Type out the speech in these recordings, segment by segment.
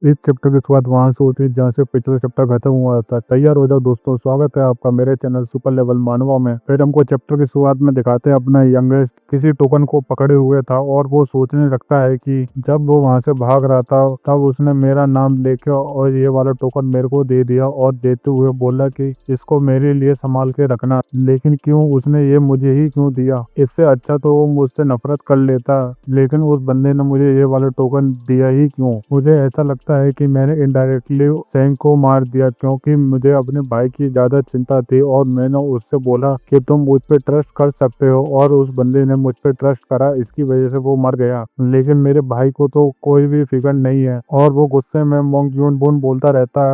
इस चैप्टर की शुरुआत वहाँ से होती है जहाँ से पिछला चैप्टर खत्म हुआ था। तैयार हो जाओ दोस्तों, स्वागत है आपका मेरे चैनल सुपर लेवल मानवा में। फिर हमको चैप्टर की शुरुआत में दिखाते हैं अपना यंगेस्ट किसी टोकन को पकड़े हुए था और वो सोचने लगता है कि जब वो वहाँ से भाग रहा था तब उसने मेरा नाम लेके और ये वाला टोकन मेरे को दे दिया और देते हुए बोला कि इसको मेरे लिए संभाल के रखना। लेकिन क्यों उसने ये मुझे ही क्यों दिया? इससे अच्छा तो वो मुझसे नफरत कर लेता, लेकिन उस बंदे ने मुझे ये वाला टोकन दिया ही क्यों? मुझे ऐसा लगता है कि मैंने इनडायरेक्टली सैंग को मार दिया क्योंकि मुझे अपने भाई की ज्यादा चिंता थी और मैंने उससे बोला कि तुम मुझ पे ट्रस्ट कर सकते हो और उस बंदे ने मुझ पे ट्रस्ट करा, इसकी वजह से वो मर गया। लेकिन मेरे भाई को तो कोई भी फिक्र नहीं है और वो गुस्से में मोंग जून बुन बोलता रहता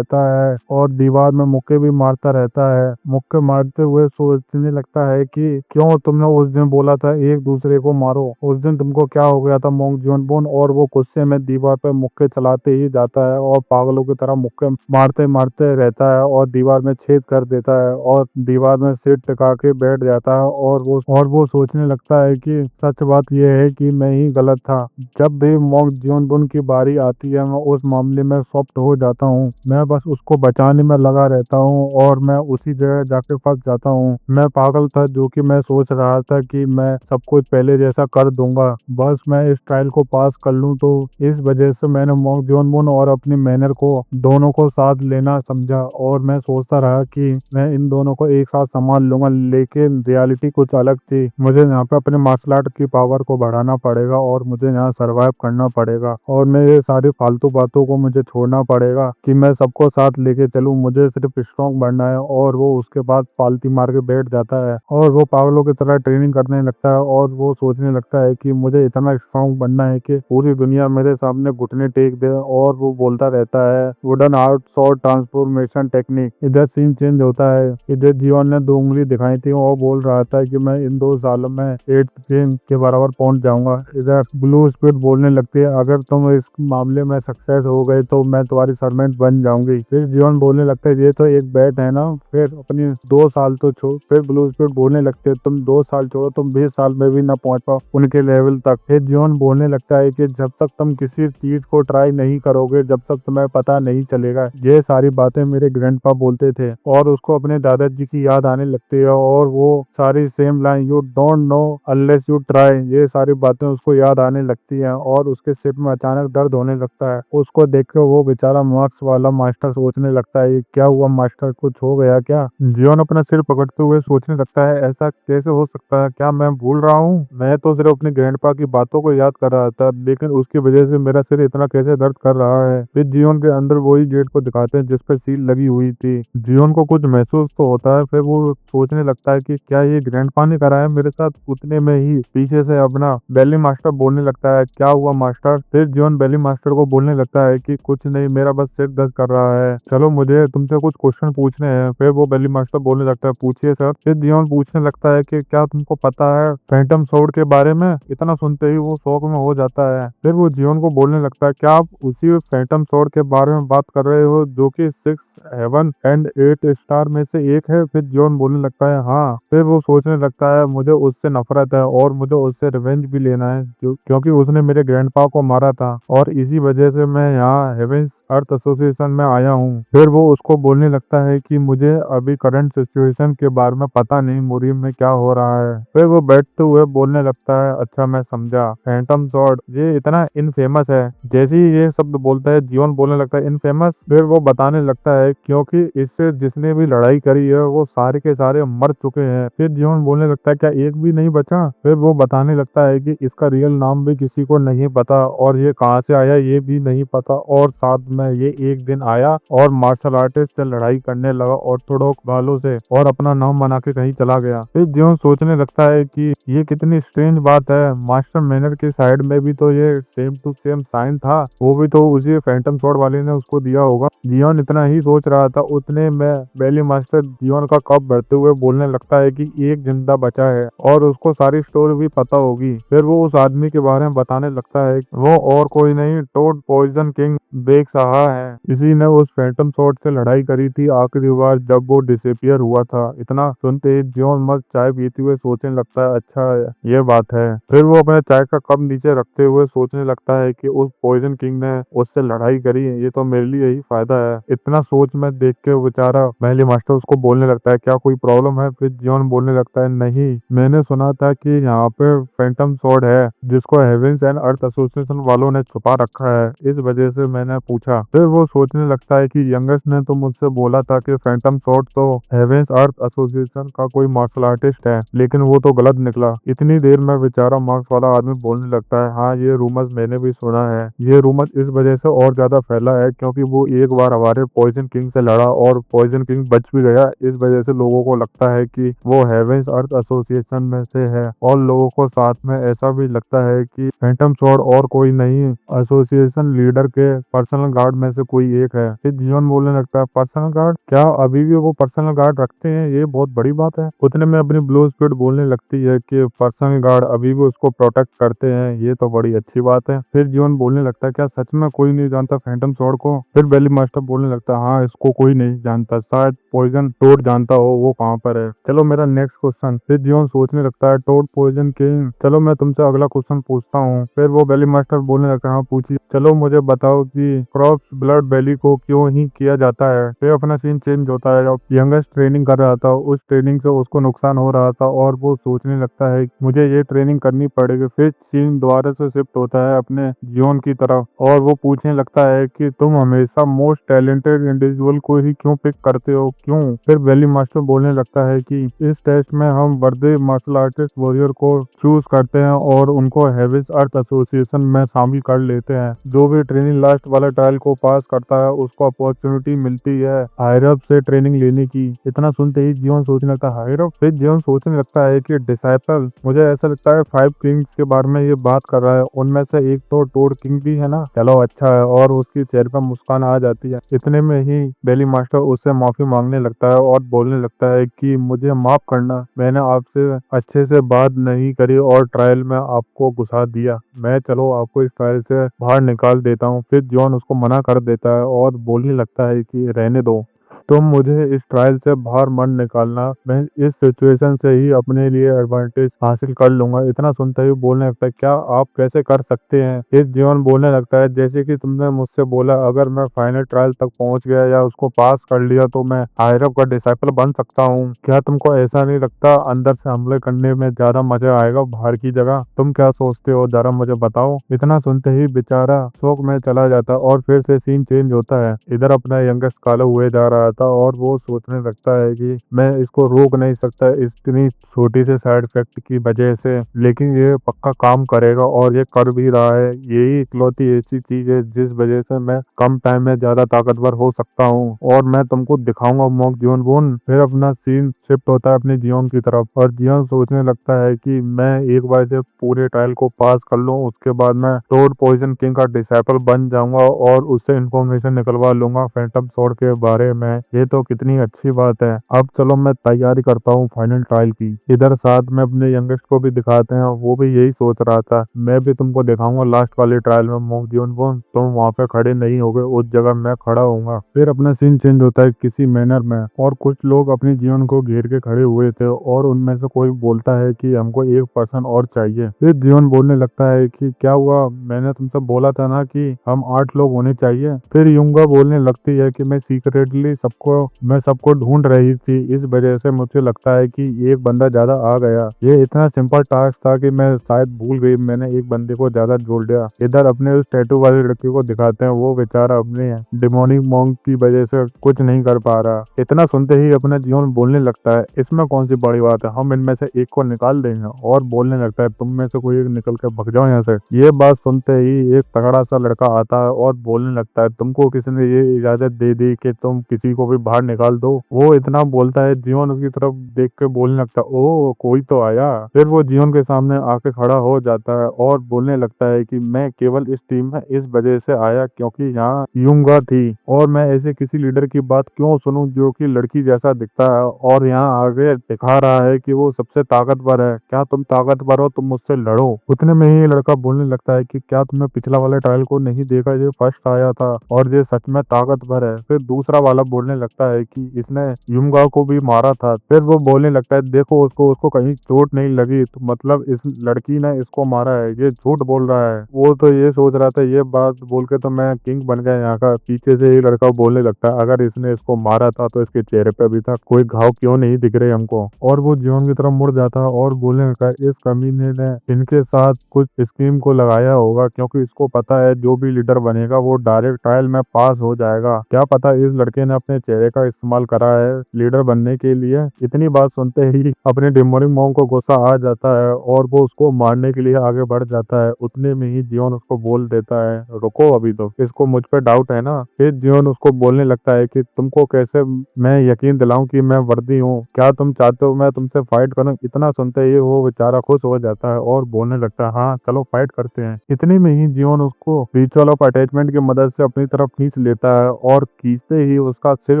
है और दीवार में मुक्के भी मारता रहता है। मुक्के मारते हुए सोचने लगता है कि क्यों तुमने उस दिन बोला था एक दूसरे को मारो, उस दिन तुमको क्या हो गया था मोंग जूनबुन? और वो गुस्से में दीवार पे मुक्के चलाते ही जाता है और पागलों की तरह मुक्के मारते मारते रहता है और दीवार में छेद कर देता है और दीवार में सिर टिका के बैठ जाता है और वो सोचने लगता है कि सच बात यह है कि मैं ही गलत था। जब भी मोंग जूनबुन की बारी आती है मैं उस मामले में सॉफ्ट हो जाता हूँ। मैं बस उसको बचाने में लगा रहता हूँ और मैं उसी जगह जाके फंस जाता हूँ। मैं पागल था जो कि मैं सोच रहा था कि मैं सब कुछ पहले जैसा कर दूंगा, बस मैं इस ट्रायल को पास कर लूं। तो इस वजह से मैंने मोंग जॉनबुन और अपनी मैनर को दोनों को साथ लेना समझा और मैं सोचता रहा कि मैं इन दोनों को एक साथ संभाल लूंगा। लेकिन रियलिटी कुछ अलग थी। मुझे यहाँ पे अपने मार्शल आर्ट की पावर को बढ़ाना पड़ेगा और मुझे यहाँ सरवाइव करना पड़ेगा और मैं ये सारी फालतू बातों को मुझे छोड़ना पड़ेगा कि मैं सबको साथ लेके चलूं। मुझे सिर्फ स्ट्रॉन्ग बनना है। और वो उसके बाद पालती मार के बैठ जाता है और वो पागलों की तरह ट्रेनिंग करने लगता है और वो सोचने लगता है कि मुझे इतना स्ट्रॉन्ग बनना है कि पूरी दुनिया मेरे सामने घुटने टेक दे। और वो बोलता रहता है wooden art short transformation technique. इधर सीन चेंज होता है। इधर जीवन ने 2 उंगली दिखाई थी और बोल रहा था कि मैं इन 2 सालों में 8th चेन के बराबर पहुंच जाऊंगा। इधर ब्लू स्पिरिट बोलने लगती है अगर तुम इस मामले में सक्सेस हो गए तो मैं तुम्हारी सर्वेंट बन जाऊंगी। फिर जीवन बोलने लगता है ये तो एक बैट है ना, फिर अपनी 2 साल तो छोड़। फिर ब्लू स्पिरिट बोलने लगते है तुम 2 साल छोड़ो, तुम 20 साल में भी ना पहुंच पाओ उनके लेवल तक। फिर जीवन बोलने लगता है कि जब तक तुम किसी चीज को ट्राई नहीं करोगे जब तक तुम्हें पता नहीं चलेगा। ये सारी बातें मेरे ग्रैंडपा बोलते थे और उसको अपने दादाजी की याद आने लगती है और वो सारी same line you don't know unless you try, ये सारी बातें उसको याद आने लगती हैं और उसके सिर में अचानक दर्द होने लगता है। उसको देख के वो बेचारा मार्क्स वाला मास्टर सोचने लगता है क्या हुआ मास्टर, कुछ हो गया क्या? जियोन अपना सिर पकड़ते हुए सोचने लगता है ऐसा कैसे हो सकता है, क्या मैं भूल रहा हूँ? मैं तो सिर्फ अपने ग्रैंडपा की बातों को याद कर रहा था, लेकिन उसकी वजह से मेरा सिर इतना कैसे दर्द कर रहा है? फिर जियोन के अंदर वही गेट को दिखाते हैं जिसपे सील लगी हुई थी। जियोन को कुछ महसूस तो होता है, फिर वो सोचने लगता है कि क्या ये ग्रैंडपा ने कराया मेरे साथ? उतने में ही पीछे से अपना बेली मास्टर बोलने लगता है क्या हुआ मास्टर? फिर जियोन बेली मास्टर को बोलने लगता है कि कुछ नहीं, मेरा बस सिर दर्द कर रहा है, चलो मुझे तुमसे कुछ क्वेश्चन पूछने हैं। फिर वो बेली मास्टर बोलने लगता है पूछिए सर। फिर जियोन पूछने लगता है कि क्या तुमको पता है फैंटम स्वॉर्ड के बारे में? इतना सुनते ही वो शौक में हो जाता है। फिर वो जियोन को बोलने लगता है क्या आप उसी फैंटम स्वॉर्ड के बारे में बात कर रहे हो जो कि 6 हेवन एंड 8 स्टार में से एक है? फिर जियोन बोलने लगता है हाँ। फिर वो सोचने लगता है मुझे उससे नफरत है और मुझे उससे रिवेंज भी लेना है क्योंकि उसने मेरे ग्रैंडपा को मारा था और इसी वजह से मैं यहाँ हेवेंस अर्थ एसोसिएशन में आया हूँ। फिर वो उसको बोलने लगता है कि मुझे अभी करंट सिचुएशन के बारे में पता नहीं, मुरीम में क्या हो रहा है। फिर वो बैठते हुए बोलने लगता है अच्छा मैं समझा, फैंटम स्वॉर्ड ये इतना इनफेमस है। जैसे ही ये शब्द बोलता है जीवन बोलने लगता है इनफेमस। फिर वो बताने लगता है क्योंकि इससे जिसने भी लड़ाई करी है वो सारे के सारे मर चुके हैं। फिर जीवन बोलने लगता है क्या एक भी नहीं बचा? फिर वो बताने लगता है कि इसका रियल नाम भी किसी को नहीं पता और ये कहाँ से आया ये भी नहीं पता और साथ में ये एक दिन आया और मार्शल आर्टिस्ट से लड़ाई करने लगा ऑर्थोडॉक्स वालों से और अपना नाम बना के कहीं चला गया। फिर जियोन सोचने लगता है कि ये कितनी स्ट्रेंज बात है, मास्टर मैनर के साइड में भी तो ये सेम टू सेम साइन था, वो भी तो उसी फैंटम स्वॉर्ड वाले ने उसको दिया होगा। जियोन इतना ही सोच रहा था, उतने में बेली मास्टर जियोन का कप भरते हुए बोलने लगता है कि एक जिंदा बचा है और उसको सारी स्टोरी भी पता होगी। फिर वो उस आदमी के बारे में बताने लगता है वो और कोई नहीं टोड पॉइजन किंग बेक्स रहा है इसी ने उस फैंटम स्वॉर्ड से लड़ाई करी थी आखिरी बार जब वो डिसअपियर हुआ था। इतना सुनते ही जियोन मस्त चाय पीते हुए सोचने लगता है, अच्छा ये बात है। फिर वो अपने चाय का कप नीचे रखते हुए सोचने लगता है कि उस पॉइजन किंग ने उससे लड़ाई करी, ये तो मेरे लिए यही फायदा है। इतना सोच में देख के वो बेचारा महली मास्टर उसको बोलने लगता है, क्या कोई प्रॉब्लम है? फिर जियोन बोलने लगता है, नहीं, मैंने सुना था कि यहाँ पे फैंटम स्वॉर्ड है जिसको हेवेंस एंड अर्थ एसोसिएशन वालों ने छुपा रखा है, इस वजह से मैंने पूछा। फिर वो सोचने लगता है कि यंगेस्ट ने तो मुझसे बोला था कि फैंटम स्वॉर्ड तो हेवेंस अर्थ एसोसिएशन का कोई मार्शल आर्टिस्ट है, लेकिन वो तो गलत निकला। इतनी देर में बेचारा मार्क्स वाला आदमी बोलने लगता है, हाँ ये रूमर्स मैंने भी सुना है। ये रूमर्स इस वजह से और ज्यादा फैला है क्योंकि वो एक बार हमारे पॉइजन किंग से लड़ा और पॉइजन किंग बच भी गया। इस वजह से लोगों को लगता है कि वो हेवेंस अर्थ एसोसिएशन में से है, और लोगों को साथ में ऐसा भी लगता है कि फैंटम स्वॉर्ड और कोई नहीं, एसोसिएशन लीडर के पर्सनल गार्ड में से कोई एक है। फिर जियोन बोलने लगता है, पर्सनल गार्ड? क्या अभी भी वो पर्सनल गार्ड रखते हैं? ये बहुत बड़ी बात है। उतने में अपनी ब्लू स्पीड बोलने लगती है कि पर्सनल गार्ड अभी भी उसको प्रोटेक्ट करते हैं, ये तो बड़ी अच्छी बात है। फिर जियोन बोलने लगता है, क्या सच में कोई नहीं जानता फैंटम स्वॉर्ड को? फिर बेली मास्टर बोलने लगता है, हाँ इसको कोई नहीं जानता, शायद पॉइजन टोड जानता हो वो कहाँ पर है। चलो मेरा नेक्स्ट क्वेश्चन। फिर जियोन सोचने लगता है, टोड पॉइजन किंग, चलो मैं तुमसे अगला क्वेश्चन पूछता हूँ। फिर वो बेली मास्टर बोलने लगता है, हाँ पूछिए। चलो मुझे बताओ कि क्रॉप्स ब्लड बेली को क्यों ही किया जाता है। फिर अपना सीन चेंज होता है, जब यंगेस्ट ट्रेनिंग कर रहा था उस ट्रेनिंग से उसको नुकसान हो रहा था और वो सोचने लगता है मुझे ये ट्रेनिंग करनी पड़ेगी। फिर सीन दोबारा से शिफ्ट होता है अपने जियोन की तरफ और वो पूछने लगता है कि तुम हमेशा मोस्ट टैलेंटेड इंडिविजुअल को ही क्यों पिक करते हो, क्यों? फिर बेली मास्टर बोलने लगता है कि इस टेस्ट में हम वर्दी मार्शल आर्टिस्ट वॉरियर को चूज करते हैं और उनको हेवेंस अर्थ एसोसिएशन में शामिल कर लेते हैं। जो भी ट्रेनिंग लास्ट वाला ट्रायल को पास करता है उसको अपॉर्चुनिटी मिलती है हायरअप से ट्रेनिंग लेने की। इतना सुनते ही जियोन सोचने लगता है, हायरअप? फिर जियोन सोचने लगता है कि डिसाइपल, मुझे ऐसा लगता है 5 किंग्स के बारे में ये बात कर रहा है, उनमें से एक तो टोड किंग भी है ना। चलो अच्छा है, और उसकी चेहरे पर मुस्कान आ जाती है। इतने में ही बेली मास्टर उससे माफी मांगने लगता है और बोलने लगता है कि मुझे माफ करना, मैंने आपसे अच्छे से बात नहीं करी और ट्रायल में आपको घुसा दिया। मैं चलो आपको इस ट्रायल से बाहर निकाल देता हूँ। फिर जॉन उसको मना कर देता है और बोलने लगता है कि रहने दो, तुम मुझे इस ट्रायल से बाहर मत निकालना, मैं इस सिचुएशन से ही अपने लिए एडवांटेज हासिल कर लूंगा। इतना सुनते ही बोलने लगता है, क्या आप कैसे कर सकते हैं? फिर जीवन बोलने लगता है, जैसे कि तुमने मुझसे बोला अगर मैं फाइनल ट्रायल तक पहुंच गया या उसको पास कर लिया तो मैं हायरअप का डिसाइपल बन सकता हूँ। क्या तुमको ऐसा नहीं लगता अंदर से हमले करने में ज्यादा मजा आएगा बाहर की जगह? तुम क्या सोचते हो, जरा मुझे बताओ। इतना सुनते ही बेचारा शोक में चला जाता और फिर से सीन चेंज होता है। इधर अपना यंगेस्ट कालो हुए जा रहा था और वो सोचने लगता है कि मैं इसको रोक नहीं सकता इतनी छोटी से साइड इफेक्ट की वजह से, लेकिन ये पक्का काम करेगा और ये कर भी रहा है। यही इकलौती ऐसी चीज है जिस वजह से मैं कम टाइम में ज्यादा ताकतवर हो सकता हूँ और मैं तुमको दिखाऊंगा मॉन्क जियोन बोन। फिर अपना सीन शिफ्ट होता है अपने जियोन की तरफ और जियोन सोचने लगता है कि मैं एक बार जब पूरे ट्रायल को पास कर लूँ उसके बाद मैं टोड पॉइजन किंग का डिसाइपल बन जाऊंगा और उससे इन्फॉर्मेशन निकलवा लूंगा फैंटम स्वॉर्ड के बारे में। ये तो कितनी अच्छी बात है। अब चलो मैं तैयारी करता हूँ फाइनल ट्रायल की। इधर साथ में अपने यंगेस्ट को भी दिखाते हैं, वो भी यही सोच रहा था मैं भी तुमको दिखाऊंगा लास्ट वाले ट्रायल में मॉन्क जियोन बोन, तुम वहाँ पे खड़े नहीं होगे, उस जगह मैं खड़ा होऊंगा। फिर अपना सीन चेंज होता है किसी मैनर में और कुछ लोग अपने जीवन को घेर के खड़े हुए थे और उनमें से कोई बोलता है कि हमको एक पर्सन और चाहिए। फिर जीवन बोलने लगता है कि क्या हुआ, मैंने तुमसे बोला था ना कि हम 8 लोग होने चाहिए। फिर युंगा बोलने लगती है कि मैं सीक्रेटली सबको ढूंढ रही थी, इस वजह से मुझे लगता है कि एक बंदा ज्यादा आ गया। ये इतना सिंपल टास्क था कि मैं शायद भूल गई, मैंने एक बंदे को ज्यादा जोड़ दिया। इधर अपने उस टैटू वाले लड़के को दिखाते हैं, वो बेचारा अपने डिमोनिक मॉन्क की वजह से कुछ नहीं कर पा रहा। इतना सुनते ही अपना जीवन बोलने लगता है, इसमें कौन सी बड़ी बात है, हम इनमें से एक को निकाल देंगे। और बोलने लगता है, तुम में से कोई एक निकल के भग जाओ यहाँ से। ये बात सुनते ही एक तगड़ा सा लड़का आता है और बोलने लगता है, तुमको किसी ने ये इजाजत दे दी कि तुम किसी को को भी बाहर निकाल दो। वो इतना बोलता है, जियोन उसकी तरफ देख के बोलने लगता है, ओ कोई तो आया। फिर वो जियोन के सामने आके खड़ा हो जाता है और बोलने लगता है कि मैं केवल इस टीम में इस वजह से आया क्योंकि यहाँ यूंगा थी, और मैं ऐसे किसी लीडर की बात क्यों सुनूं जो कि लड़की जैसा दिखता है और यहाँ आगे दिखा रहा है कि वो सबसे ताकतवर है। क्या तुम ताकतवर हो? तुम मुझसे लड़ो। उतने में ही ये लड़का बोलने लगता है कि क्या तुमने पिछला वाले ट्रायल को नहीं देखा, ये फर्स्ट आया था और ये सच में ताकतवर है। फिर दूसरा वाला बोलने लगता है कि इसने युमगा को भी मारा था। फिर वो बोलने लगता है, देखो उसको उसको कहीं चोट नहीं लगी, तो मतलब इस लड़की ने इसको मारा है, ये झूठ बोल रहा है। वो तो ये सोच रहा था, ये बात बोल के तो मैं किंग बन गया यहाँ का। पीछे से ही लड़का बोलने लगता है, अगर इसने इसको मारा था तो इसके चेहरे पे अभी तक कोई घाव क्यों नहीं दिख रहे हमको। और वो जियोन की तरफ मुड़ जाता है और बोलने लगता है, इस कमीने ने इनके साथ कुछ स्कीम को लगाया होगा, क्योंकि इसको पता है जो भी लीडर बनेगा वो डायरेक्ट ट्रायल में पास हो जाएगा। क्या पता इस लड़के ने अपने चेहरे का इस्तेमाल करा है लीडर बनने के लिए। इतनी बात सुनते ही अपने डिमोनिक मॉन्क को गुस्सा आ जाता है और वो उसको मारने के लिए आगे बढ़ जाता है। उतने में ही जियोन उसको बोल देता है, रुको अभी तो, इसको मुझ पे डाउट है ना। फिर जियोन उसको बोलने लगता है कि तुमको कैसे मैं यकीन दिलाऊं कि मैं वर्दी हूँ, क्या तुम चाहते हो मैं तुमसे फाइट करूं। इतना सुनते ही वो बेचारा खुश हो जाता है और बोलने लगता है, हाँ चलो फाइट करते हैं। इतने में ही जियोन उसको रिचुअल ऑफ अटैचमेंट की मदद से अपनी तरफ खींच लेता है और खींचते ही उसका सिर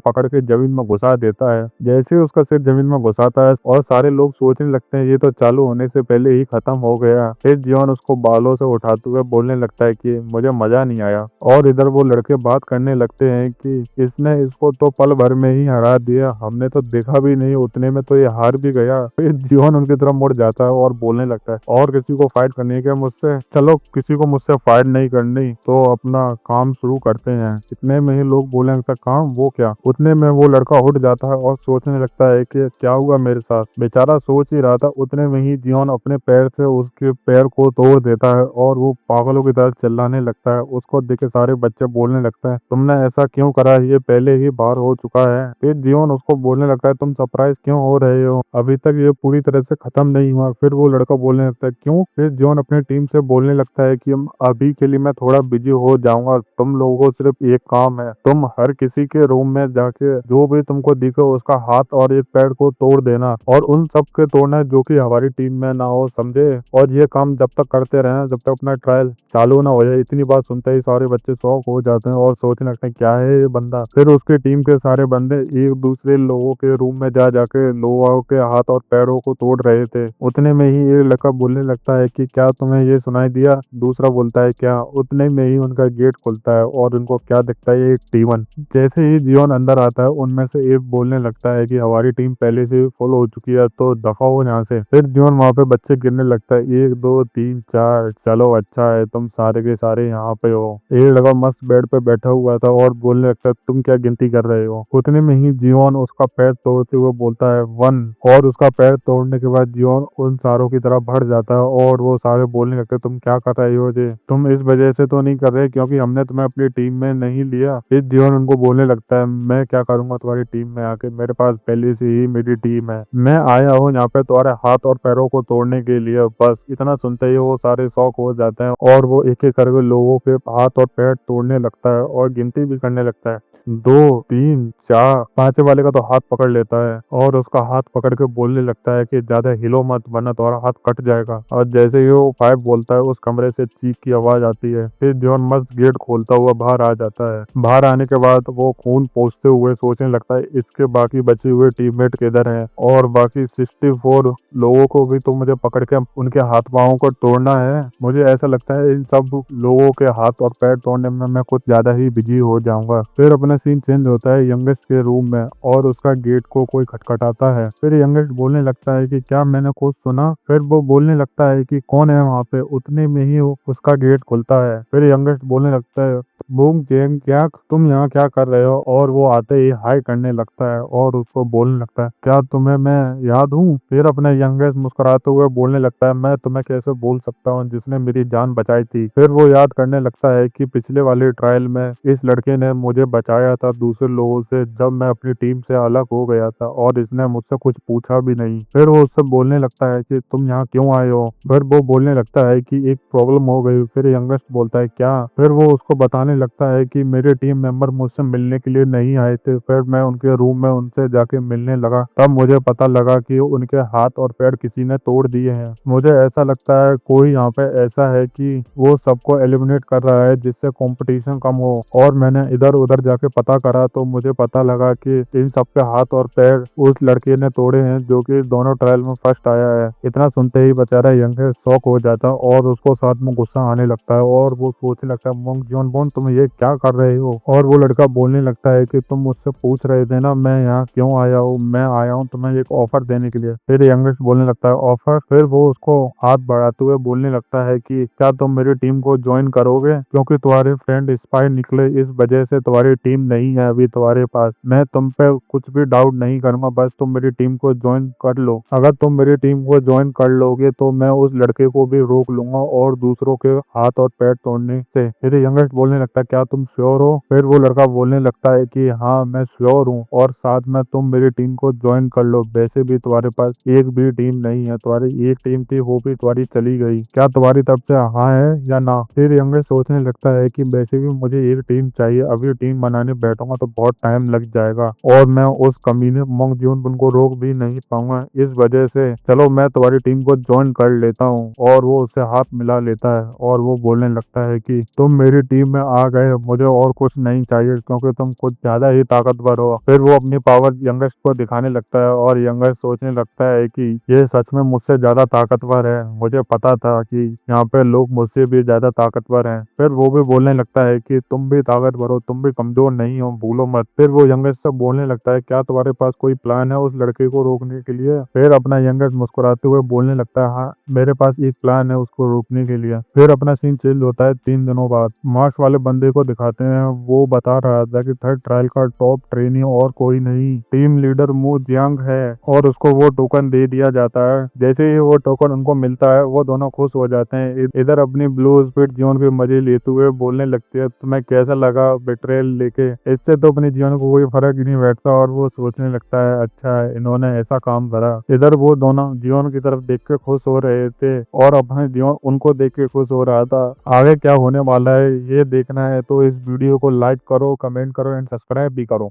पकड़ के जमीन में घुसा देता है। जैसे ही उसका सिर जमीन में घुसाता है और सारे लोग सोचने लगते हैं ये तो चालू होने से पहले ही खत्म हो गया। फिर जियोन उसको बालों से उठाते हुए बोलने लगता है कि मुझे मजा नहीं आया। और इधर वो लड़के बात करने लगते हैं कि इसने इसको तो पल भर में ही हरा दिया, हमने तो देखा भी नहीं, उतने में तो ये हार भी गया। फिर जियोन उनकी तरफ मुड़ जाता है और बोलने लगता है, और किसी को फाइट करनी है क्या मुझसे? चलो किसी को मुझसे फाइट नहीं करनी तो अपना काम शुरू करते हैं। इतने में ही लोग बोलने लगता है, काम? वो क्या? उतने में वो लड़का उठ जाता है और सोचने लगता है कि क्या हुआ मेरे साथ। बेचारा सोच ही रहा था, उतने में ही जियोन अपने पैर से उसके पैर को तोड़ देता है और वो पागलों की तरह चिल्लाने लगता है। उसको देख के सारे बच्चे बोलने लगते हैं, तुमने ऐसा क्यों करा, ये पहले ही बाहर हो चुका है। फिर जियोन उसको बोलने लगता है, तुम सरप्राइज क्यों हो रहे हो, अभी तक ये पूरी तरह से खत्म नहीं हुआ। फिर वो लड़का बोलने लगता है, क्यों? फिर जियोन अपनी टीम से बोलने लगता है कि अभी के लिए मैं थोड़ा बिजी हो जाऊंगा, तुम लोगों को सिर्फ एक काम है, तुम हर किसी के रूम में जाके जो भी तुमको दिखे उसका हाथ और एक पैर को तोड़ देना, और उन सब के तोड़ना जो कि हमारी टीम में ना हो, समझे? और ये काम जब तक करते रहे जब तक अपना ट्रायल चालू ना हो जाए। इतनी बात सुनते ही सारे बच्चे शौक हो जाते हैं और सोचने लगते हैं, क्या है ये बंदा। फिर उसके टीम के सारे बंदे एक दूसरे लोगों के रूम में जा जाके लोगों के हाथ और पैरों को तोड़ रहे थे। उतने में ही ये लड़का बोलने लगता है कि क्या तुम्हें ये सुनाई दिया? दूसरा बोलता है, क्या? उतने में ही उनका गेट खुलता है और उनको क्या दिखता है, एक टीवन। जैसे ही जियोन अंदर आता है उनमें से एक बोलने लगता है कि हमारी टीम पहले से फुल हो चुकी है, तो दफा हो यहाँ से। फिर जियोन वहाँ पे बच्चे गिरने लगता है, 1 2 3 4, चलो अच्छा है तुम सारे के सारे यहाँ पे हो। एक लड़का मस्त बेड पे बैठा हुआ था और बोलने लगता है, तुम क्या गिनती कर रहे हो? उतने में ही जियोन उसका पैर तोड़ते हुए बोलता है, 1। और उसका पैर तोड़ने के बाद जियोन उन सारों की तरफ बढ़ जाता है और वो सारे बोलने लगते हैं, तुम क्या कर रहे हो जी, तुम इस वजह से तो नहीं कर रहे क्योंकि हमने तुम्हें अपनी टीम में नहीं लिया। फिर जियोन उनको बोलने लगता है, मैं क्या करूंगा तुम्हारी टीम में आके, मेरे पास पहले से ही मेरी टीम है, मैं आया हूँ यहाँ पे तुम्हारे हाथ और पैरों को तोड़ने के लिए बस। इतना सुनते ही वो सारे शौक हो जाते हैं और वो एक एक करके लोगों के हाथ और पैर तोड़ने लगता है और गिनती भी करने लगता है, 2 3 4। पांचवे वाले का तो हाथ पकड़ लेता है और उसका हाथ पकड़ के बोलने लगता है कि ज्यादा हिलो मत वरना तुम्हारा हाथ कट जाएगा। और जैसे ही वो 5 बोलता है उस कमरे से चीख की आवाज आती है। फिर जॉन मस्त गेट खोलता हुआ बाहर आ जाता है। बाहर आने के बाद वो खून पोंछते हुए सोचने लगता है, इसके बाकी बचे हुए टीममेट किधर हैं, और बाकी 64 लोगों को भी तो मुझे पकड़ के उनके हाथ पांवों को तोड़ना है। मुझे ऐसा लगता है इन सब लोगों के हाथ और पैर तोड़ने में मैं कुछ ज्यादा ही बिजी हो जाऊंगा। फिर अपना सीन चेंज होता है यंगेस्ट के रूम में और उसका गेट को कोई खटखटाता है। फिर यंगेस्ट बोलने लगता है कि क्या मैंने कुछ सुना? फिर वो बोलने लगता है कि कौन है वहाँ पे। उतने में ही उसका गेट खुलता है। फिर यंगेस्ट बोलने लगता है, बूम जेंग क्या तुम यहाँ क्या कर रहे हो? और वो आते ही हाई करने लगता है और उसको बोलने लगता है, क्या तुम्हें मैं याद हूँ? फिर अपने यंगेस्ट मुस्कुराते हुए बोलने लगता है, मैं तुम्हें कैसे भूल सकता हूँ जिसने मेरी जान बचाई थी। फिर वो याद करने लगता है कि पिछले वाले ट्रायल में इस लड़के ने मुझे बचाया था दूसरे लोगों से जब मैं अपनी टीम से अलग हो गया था और इसने मुझसे कुछ पूछा भी नहीं। फिर वो उससे बोलने लगता है कि तुम यहाँ क्यों आए हो? फिर वो बोलने लगता है कि एक प्रॉब्लम हो गई। फिर यंगेस्ट बोलता है, क्या? फिर वो उसको बताने लगता है कि मेरे टीम मेंबर मुझसे मिलने के लिए नहीं आए थे। फिर मैं उनके रूम में उनसे जाके मिलने लगा, तब मुझे पता लगा कि उनके हाथ और पैर किसी ने तोड़ दिए हैं। मुझे ऐसा लगता है कोई यहाँ पे ऐसा है कि वो सबको एलिमिनेट कर रहा है जिससे कंपटीशन कम हो। और मैंने इधर उधर जाके पता करा तो मुझे पता लगा कि इन सबके हाथ और पैर उस लड़के ने तोड़े हैं जो कि दोनों ट्रायल में फर्स्ट आया है। इतना सुनते ही बेचारा यंग शॉक हो जाता है और उसको साथ में गुस्सा आने लगता है और वो सोचने लगता है मोंग जियोनबोन तुम ये क्या कर रहे हो। और वो लड़का बोलने लगता है कि तुम मुझसे पूछ रहे थे ना मैं यहाँ क्यों आया हूँ, मैं आया हूँ तुम्हें एक ऑफर देने के लिए। फिर यंगेस्ट बोलने लगता है ऑफर। फिर वो उसको हाथ बढ़ाते हुए बोलने लगता है कि क्या तुम मेरी टीम को ज्वाइन करोगे, क्योंकि तुम्हारे फ्रेंड स्पाई निकले इस वजह से तुम्हारी टीम नहीं है अभी तुम्हारे पास। मैं तुम पे कुछ भी डाउट नहीं करूंगा, बस तुम मेरी टीम को ज्वाइन कर लो। अगर तुम मेरी टीम को ज्वाइन कर लोगे तो मैं उस लड़के को भी रोक लूंगा और दूसरों के हाथ और पैर तोड़ने से। फिर यंगेस्ट बोलने लगता है क्या तुम श्योर हो। फिर वो लड़का बोलने लगता है कि हाँ मैं श्योर हूँ और साथ में तुम मेरी टीम को ज्वाइन कर लो। वैसे भी तुम्हारे पास एक भी टीम नहीं है, तुम्हारी एक टीम थी वो भी तुम्हारी चली गई। क्या तुम्हारी तरफ से हाँ है या ना। फिर यंगेस्ट सोचने लगता है कि वैसे भी मुझे एक टीम चाहिए, अभी टीम बनाने बैठूंगा तो बहुत टाइम लग जाएगा और मैं उस कमीने मोंग जियोनबोन को रोक भी नहीं पाऊंगा। इस वजह से चलो मैं तुम्हारी टीम को ज्वाइन कर लेता हूँ। और वो उससे हाथ मिला लेता है और वो बोलने लगता है कि तुम मेरी टीम में आ गए, मुझे और कुछ नहीं चाहिए क्योंकि तुम कुछ ज्यादा ही ताकतवर हो। फिर वो अपनी पावर यंगेस्ट को दिखाने लगता है और यंगेस्ट सोचने लगता है कि ये सच में मुझसे ज्यादा ताकतवर है, मुझे पता था कि यहाँ पे लोग मुझसे भी ज्यादा ताकतवर हैं। फिर वो भी बोलने लगता है कि तुम भी ताकतवर हो, तुम भी कमजोर नहीं हो, भूलो मत। फिर वो यंगेस्ट से बोलने लगता है क्या तुम्हारे पास कोई प्लान है उस लड़के को रोकने के लिए। फिर अपना यंगेस्ट मुस्कुराते हुए बोलने लगता है हाँ मेरे पास एक प्लान है उसको रोकने के लिए। फिर अपना सीन चेंज होता है 3 दिनों बाद। मार्क्स वाले बंदे को दिखाते हैं, वो बता रहा था कि थर्ड ट्रायल का टॉप ट्रेनी और कोई नहीं, टीम लीडर मू जियांग है और उसको वो टोकन दे दिया जाता है। जैसे ही वो टोकन उनको मिलता है वो दोनों खुश हो जाते हैं। इधर अपनी ब्लू स्पीड जीवन के मजे लेते हुए बोलने लगती है तुम्हें कैसा लगा बेट्रेल लेके। इससे तो अपने जीवन को कोई फर्क ही नहीं बैठता और वो सोचने लगता है अच्छा है इन्होंने ऐसा काम करा। इधर वो दोनों जीवन की तरफ देख के खुश हो रहे थे और अपने जीवन उनको देख के खुश हो रहा था। आगे क्या होने वाला है ये देखना है तो इस वीडियो को लाइक करो, कमेंट करो एंड सब्सक्राइब भी करो।